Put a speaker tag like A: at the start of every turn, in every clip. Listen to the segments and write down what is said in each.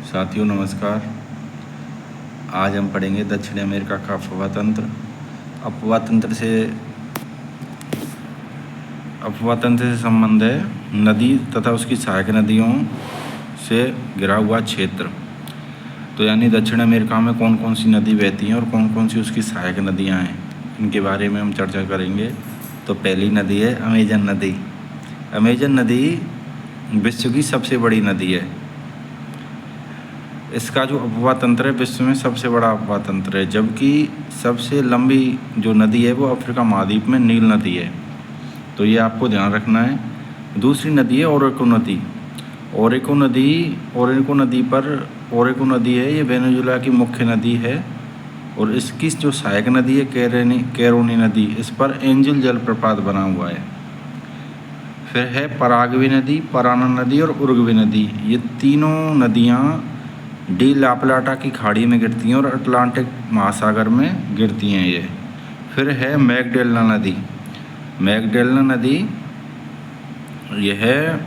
A: साथियों नमस्कार। आज हम पढ़ेंगे दक्षिण अमेरिका का अफवाह तंत्र। अफवाह तंत्र से संबंध है नदी तथा उसकी सहायक नदियों से घिरा हुआ क्षेत्र। तो यानी दक्षिण अमेरिका में कौन कौन सी नदी बहती हैं और कौन कौन सी उसकी सहायक नदियां हैं, इनके बारे में हम चर्चा करेंगे। तो पहली नदी है अमेजन नदी। अमेजन नदी विश्व की सबसे बड़ी नदी है। इसका जो अफवाह तंत्र है विश्व में सबसे बड़ा अफवाह तंत्र है, जबकि सबसे लंबी जो नदी है वो अफ्रीका महाद्वीप में नील नदी है। तो ये आपको ध्यान रखना है। दूसरी नदी है ओरेको नदी। ओरेको नदी है, ये वेनेजुएला की मुख्य नदी है और इसकी जो सहायक नदी है कैरोनी नदी, इस पर एंजल जलप्रपात बना हुआ है। फिर है पराग्वे नदी, पराना नदी और उरुग्वे नदी। ये तीनों नदियाँ डी ला प्लाटा की खाड़ी में गिरती हैं और अटलांटिक महासागर में गिरती हैं ये। फिर है मैगडेलना नदी। मैगडेलना नदी यह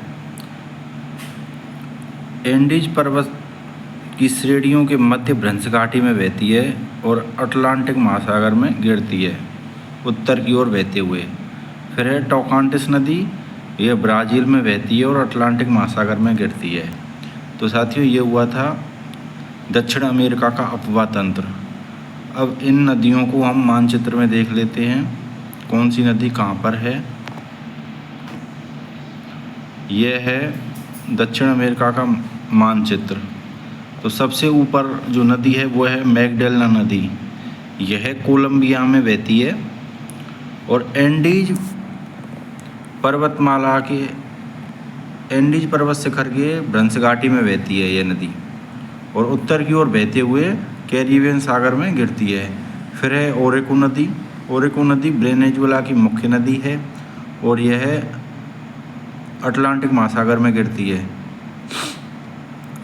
A: एंडीज पर्वत की श्रेणियों के मध्य भ्रंश घाटी में बहती है और अटलांटिक महासागर में गिरती है उत्तर की ओर बहते हुए। फिर है टोकांटिस नदी, यह ब्राज़ील में बहती है और अटलांटिक महासागर में गिरती है। तो साथियों ये हुआ था दक्षिण अमेरिका का अफवाह तंत्र। अब इन नदियों को हम मानचित्र में देख लेते हैं, कौन सी नदी कहाँ पर है। यह है दक्षिण अमेरिका का मानचित्र। तो सबसे ऊपर जो नदी है वो है मैगडेलना नदी। यह कोलंबिया में बहती है और एंडीज पर्वत शिखर के भ्रंश घाटी में बहती है यह नदी और उत्तर की ओर बहते हुए कैरिबियन सागर में गिरती है। फिर है ओरेको नदी। ओरेको नदी वेनेजुएला की मुख्य नदी है और यह अटलांटिक महासागर में गिरती है।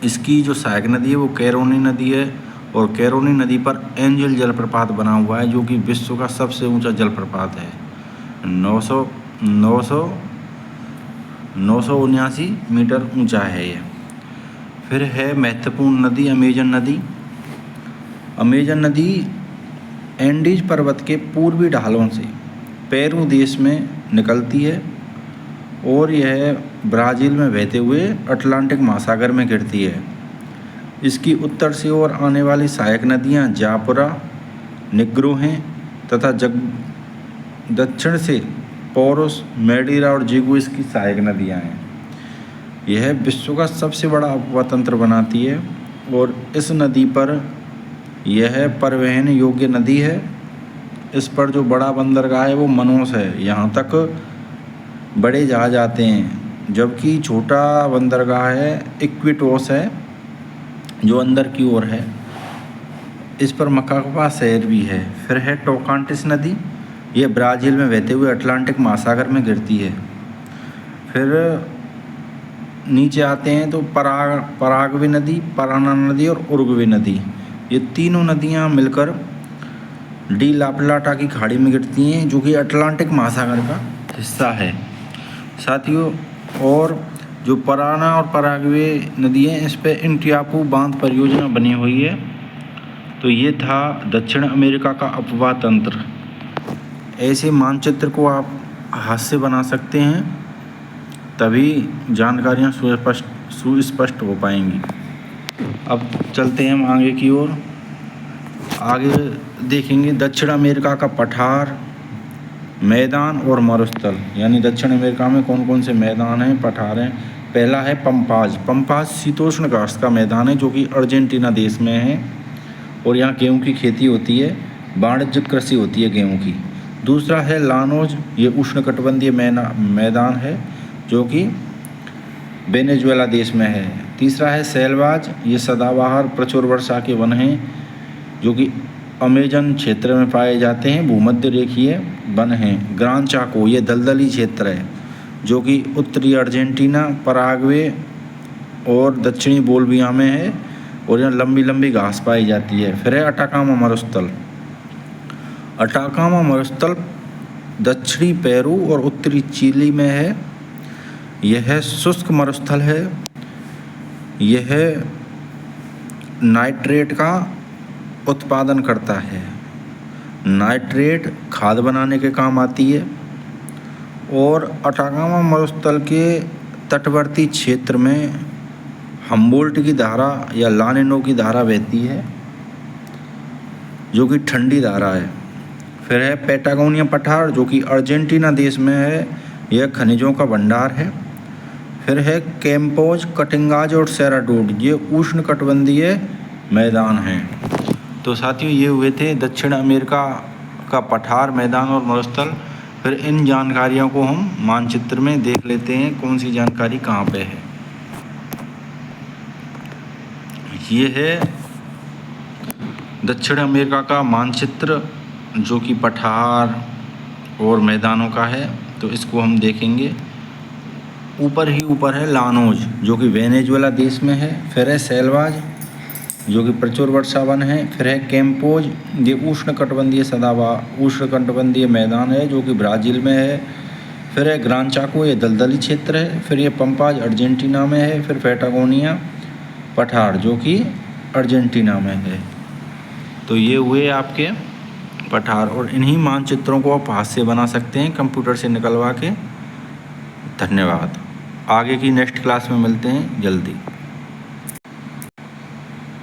A: इसकी जो सहायक नदी है वो कैरोनी नदी है और कैरोनी नदी पर एंजल जलप्रपात बना हुआ है, जो कि विश्व का सबसे ऊंचा जलप्रपात है। 979 मीटर ऊंचा है ये। फिर है महत्वपूर्ण नदी अमेजन नदी। अमेजन नदी एंडीज पर्वत के पूर्वी ढालों से पेरू देश में निकलती है और यह ब्राज़ील में बहते हुए अटलांटिक महासागर में गिरती है। इसकी उत्तर से ओर आने वाली सहायक नदियां जापुरा, निग्रो हैं तथा दक्षिण से पोरोस, मेडीरा और जिगु इसकी सहायक नदियां हैं। यह विश्व का सबसे बड़ा अफवाह तंत्र बनाती है और इस नदी पर यह परिवहन योग्य नदी है। इस पर जो बड़ा बंदरगाह है वो मनोस है, यहाँ तक बड़े जहाज आते हैं, जबकि छोटा बंदरगाह है इक्विटोस है जो अंदर की ओर है। इस पर मकापा शहर भी है। फिर है टोकांटिस नदी, यह ब्राज़ील में बहते हुए अटलांटिक महासागर में गिरती है। फिर नीचे आते हैं तो पराग्वे नदी, पराना नदी और उरुग्वे नदी, ये तीनों नदियां मिलकर डी ला प्लाटा की खाड़ी में गिरती हैं, जो कि अटलांटिक महासागर का हिस्सा है। साथियों और जो पराना और पराग्वे नदी हैं, इस पर इंटियापू बांध परियोजना बनी हुई है। तो ये था दक्षिण अमेरिका का अफवाह तंत्र। ऐसे मानचित्र को आप हाथ से बना सकते हैं, तभी जानकारियाँ सुस्पष्ट हो पाएंगी। अब चलते हैं हम आगे की ओर। आगे देखेंगे दक्षिण अमेरिका का पठार, मैदान और मरुस्थल। यानी दक्षिण अमेरिका में कौन कौन से मैदान हैं, पठार हैं। पहला है पंपाज शीतोष्ण घास का मैदान है, जो कि अर्जेंटीना देश में है और यहाँ गेहूँ की खेती होती है, वाणिज्यिक कृषि होती है गेहूँ की। दूसरा है लानोज, ये उष्णकटिबंधीय मैदान है जो कि वेनेजुएला देश में है। तीसरा है सेल्वाज, ये सदाबहार प्रचुर वर्षा के वन हैं जो कि अमेजन क्षेत्र में पाए जाते हैं, भूमध्य रेखीय वन हैं। ग्रान चाको, ये दलदली क्षेत्र है जो कि उत्तरी अर्जेंटीना, पराग्वे और दक्षिणी बोलिविया में है और यहाँ लंबी लंबी घास पाई जाती है। फिर है अटाकामा मरुस्थल। अटाकामा मरुस्थल दक्षिणी पेरू और उत्तरी चिली में है। यह शुष्क मरुस्थल है। यह नाइट्रेट का उत्पादन करता है। नाइट्रेट खाद बनाने के काम आती है और अटाकामा मरुस्थल के तटवर्ती क्षेत्र में हम्बोल्ट की धारा या लानिनो की धारा बहती है जो कि ठंडी धारा है। फिर है पैटागोनिया पठार जो कि अर्जेंटीना देश में है, यह खनिजों का भंडार है। फिर है कैम्पोज, कटिंगाज और सेराटूट, ये उष्णकटिबंधीय मैदान हैं। तो साथियों ये हुए थे दक्षिण अमेरिका का पठार, मैदान और मरुस्थल। फिर इन जानकारियों को हम मानचित्र में देख लेते हैं कौन सी जानकारी कहाँ पे है। ये है दक्षिण अमेरिका का मानचित्र जो कि पठार और मैदानों का है, तो इसको हम देखेंगे। ऊपर ही ऊपर है लानोज जो कि वेनेजुएला देश में है। फिर है सेल्वाज जो कि प्रचुर वर्षावन है। फिर है कैम्पोज, ये उष्णकटिबंधीय सदाबहार उष्णकटिबंधीय मैदान है जो कि ब्राज़ील में है। फिर है ग्रान चाको, ये दलदली क्षेत्र है। फिर ये पंपाज अर्जेंटीना में है। फिर पैटागोनिया पठार जो कि अर्जेंटीना में है। तो ये हुए आपके पठार, और इन्हीं मानचित्रों को आप हाथ से बना सकते हैं कंप्यूटर से निकलवा के। धन्यवाद। आगे की नेक्स्ट क्लास में मिलते हैं जल्दी।